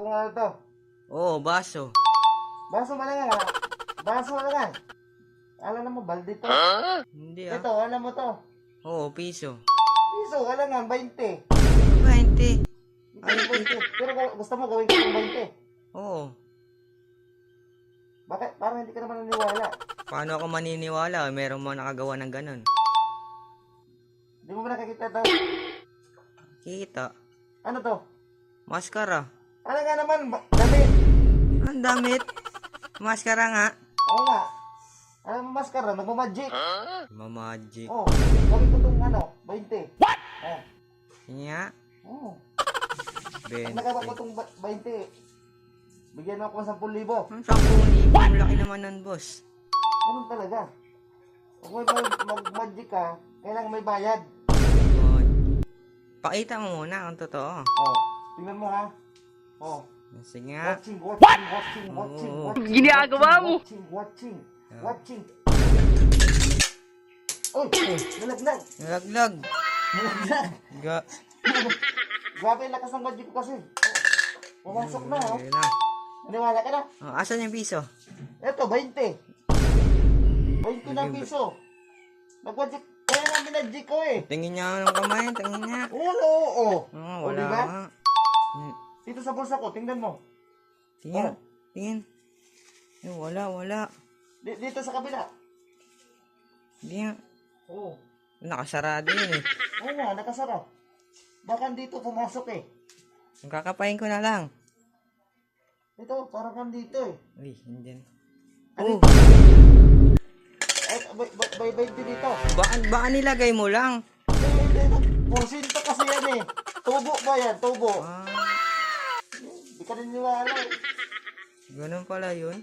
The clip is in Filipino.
kung ano to. Oo, baso. Baso malangan ha. Baso malangan. Alam mo, balde to. Hindi ah. Ito, alam mo to. Oo, piso. Piso, alangan, 20. 20. Ay, 20. Pero gusto mo gawin ko ng 20. Oo. Bakit? Parang hindi ka naman naniwala. Paano ako maniniwala? Meron mo nakagawa ng ganun. Hindi mo ba nakakita to? Kita. Ano to? Maskara. Ano nga naman, damit. Ang damit. Maskara nga. Oo nga. Alam mo, maskara, nagmamagic. Mamagic. Oo. Gawin ko itong ano, 20. What? Oo. Nga. Oo. 20. Nagawa ko itong 20. Bigyan mo ako ng 10,000. Ang 10,000. Ang laki naman nun, boss. Ganun talaga. Kung may mag-magic ka, kailangan may bayad. God. Pakita mo muna kung totoo. Oh, tingnan mo ha. Oh, Sige nga. watching. Ginagawa mo? Watching. Oy, nalaglag. Nalaglag. Ga. Grabe yung lakas ng magic ko kasi. Oh, pumasok na, oh. Ayun na. Naniwala ka na? Oh, asan yung piso? Eto, 20. 20 na piso. Nag-magic. Kaya nga minagic ko eh. Tingin niya ng kamay. Tingin niya. Ayan, oo. Oh, O, wala diba? nga. Dito sa bulsa ko, tingnan mo. Tingin. Tingin. Eh, wala. Dito sa kabila. Hindi nga. Oo. Nakasarado yun eh. Oo nga, nakasara. Baka dito pumasok eh. Ang kakapain ko na lang. Ito, parang nandito eh. Uy, hindi. Ano? Oh, Ay, bay dito. baka nilagay mo lang. Porsinto kasi yan eh. Tubo ba yan? Tubo. Ah, Di ka niniwala eh. ganun pala yun.